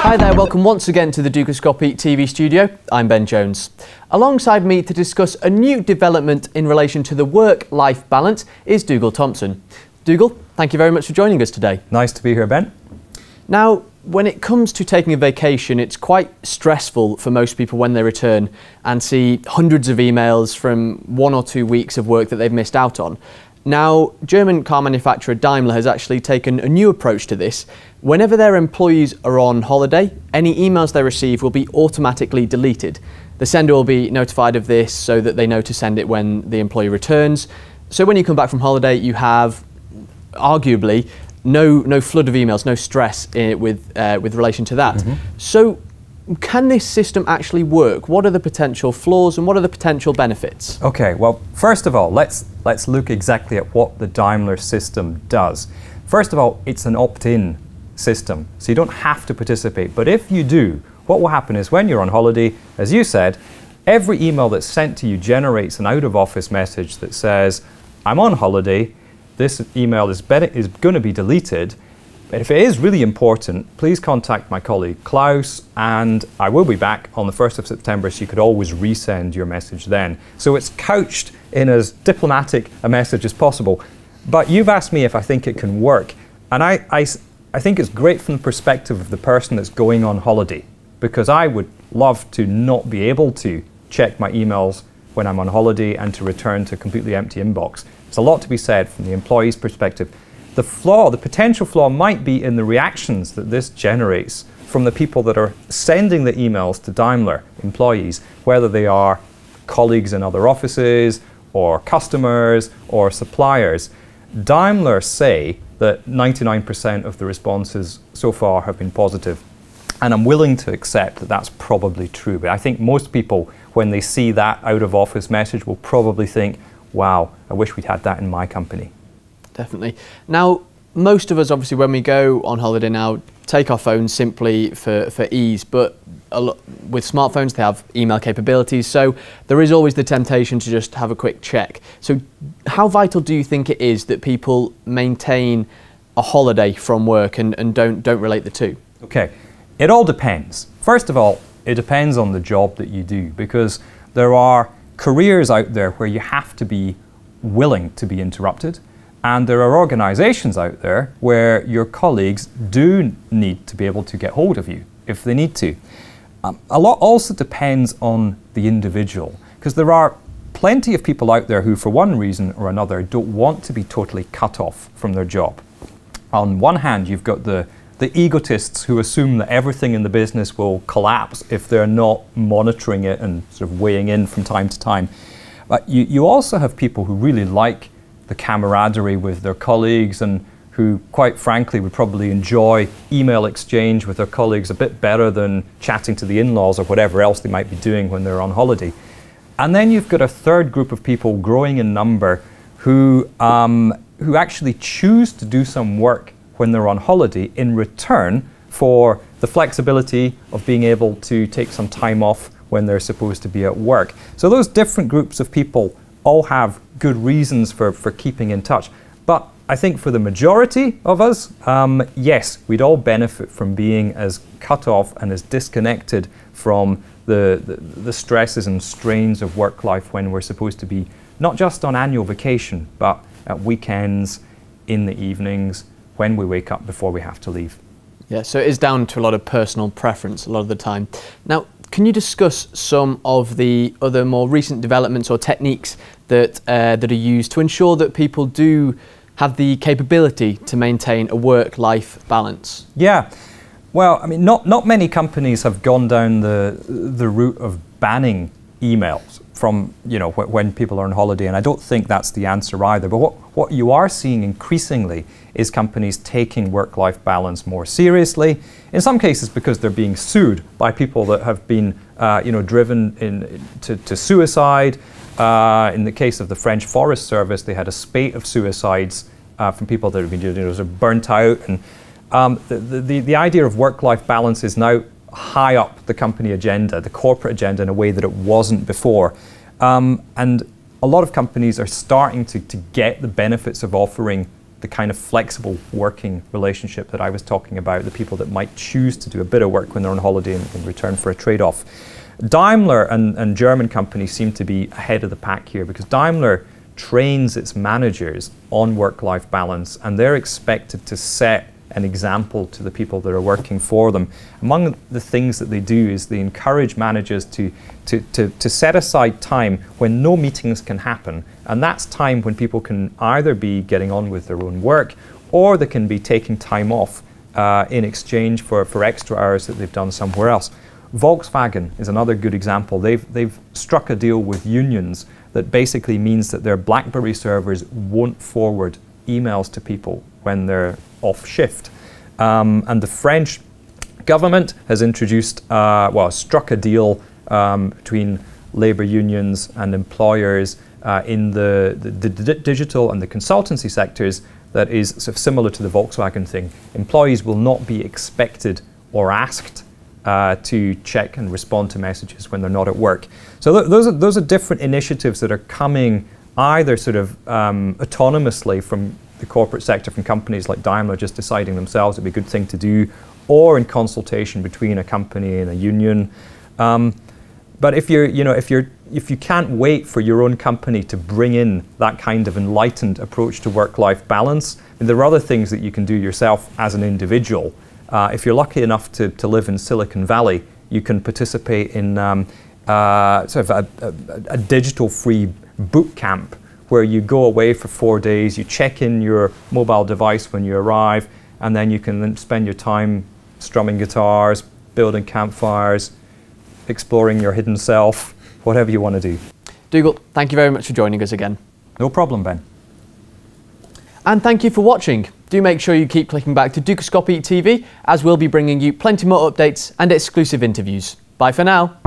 Hi there, welcome once again to the Dukascopy TV studio. I'm Ben Jones. Alongside me to discuss a new development in relation to the work-life balance is Dougal Thomson. Dougal, thank you very much for joining us today. Nice to be here, Ben. Now, when it comes to taking a vacation, it's quite stressful for most people when they return and see hundreds of emails from 1 or 2 weeks of work that they've missed out on. Now, German car manufacturer Daimler has actually taken a new approach to this. Whenever their employees are on holiday, any emails they receive will be automatically deleted. The sender will be notified of this so that they know to send it when the employee returns. So when you come back from holiday, you have arguably no flood of emails, no stress with relation to that. So can this system actually work? What are the potential flaws and what are the potential benefits? Okay, well, first of all, let's look exactly at what the Daimler system does. First of all, it's an opt-in system, so you don't have to participate. But if you do, what will happen is when you're on holiday, as you said, every email that's sent to you generates an out-of-office message that says, I'm on holiday, this email is going to be deleted. But if it is really important, please contact my colleague Klaus, and I will be back on the 1st of September, so you could always resend your message then. So it's couched in as diplomatic a message as possible. But you've asked me if I think it can work, and I think it's great from the perspective of the person that's going on holiday, because I would love to not be able to check my emails when I'm on holiday and to return to a completely empty inbox. There's a lot to be said from the employee's perspective. The potential flaw might be in the reactions that this generates from the people that are sending the emails to Daimler employees, whether they are colleagues in other offices or customers or suppliers. Daimler say that 99% of the responses so far have been positive, and I'm willing to accept that that's probably true. But I think most people, when they see that out-of-office message, will probably think, wow, I wish we'd had that in my company. Definitely. Now, most of us, obviously, when we go on holiday now, take our phones simply for ease, but with smartphones, they have email capabilities, so there is always the temptation to just have a quick check. So how vital do you think it is that people maintain a holiday from work and don't relate the two? Okay, it all depends. First of all, it depends on the job that you do, because there are careers out there where you have to be willing to be interrupted. And there are organizations out there where your colleagues do need to be able to get hold of you if they need to. A lot also depends on the individual, because there are plenty of people out there who, for one reason or another, don't want to be totally cut off from their job. On one hand, you've got the egotists who assume that everything in the business will collapse if they're not monitoring it and sort of weighing in from time to time. But you also have people who really like the camaraderie with their colleagues and who, quite frankly, would probably enjoy email exchange with their colleagues a bit better than chatting to the in-laws or whatever else they might be doing when they're on holiday. And then you've got a third group of people growing in number who actually choose to do some work when they're on holiday in return for the flexibility of being able to take some time off when they're supposed to be at work. So those different groups of people all have good reasons for keeping in touch. But I think for the majority of us, yes, we'd all benefit from being as cut off and as disconnected from the stresses and strains of work life when we're supposed to be not just on annual vacation, but at weekends, in the evenings, when we wake up before we have to leave. Yeah, so it is down to a lot of personal preference a lot of the time. Now, can you discuss some of the other more recent developments or techniques that are used to ensure that people do have the capability to maintain a work-life balance? Yeah, well, I mean, not many companies have gone down the route of banning emails from, when people are on holiday, and I don't think that's the answer either. But what you are seeing increasingly is companies taking work-life balance more seriously, in some cases because they're being sued by people that have been driven to suicide. In the case of the French Forest Service, they had a spate of suicides from people that have been burnt out. And the idea of work-life balance is now high up the company agenda, the corporate agenda, in a way that it wasn't before. And a lot of companies are starting to get the benefits of offering the kind of flexible working relationship that I was talking about, the people that might choose to do a bit of work when they're on holiday in return for a trade-off. Daimler and German companies seem to be ahead of the pack here, because Daimler trains its managers on work-life balance, and they're expected to set an example to the people that are working for them. Among the things that they do is they encourage managers to set aside time when no meetings can happen, and that's time when people can either be getting on with their own work, or they can be taking time off in exchange for extra hours that they've done somewhere else. Volkswagen is another good example. They've struck a deal with unions that basically means that their BlackBerry servers won't forward emails to people when they're off shift. And the French government has introduced, struck a deal between labour unions and employers in the digital and the consultancy sectors that is sort of similar to the Volkswagen thing. Employees will not be expected or asked to check and respond to messages when they're not at work. So those are different initiatives that are coming either sort of autonomously from the corporate sector, from companies like Daimler just deciding themselves it'd be a good thing to do, or in consultation between a company and a union. But if you can't wait for your own company to bring in that kind of enlightened approach to work-life balance, and there are other things that you can do yourself as an individual. If you're lucky enough to live in Silicon Valley, you can participate in sort of a digital-free boot camp where you go away for 4 days, you check in your mobile device when you arrive, and then you can then spend your time strumming guitars, building campfires, exploring your hidden self, whatever you want to do. Dougal, thank you very much for joining us again. No problem, Ben. And thank you for watching. Do make sure you keep clicking back to Dukascopy TV, as we'll be bringing you plenty more updates and exclusive interviews. Bye for now.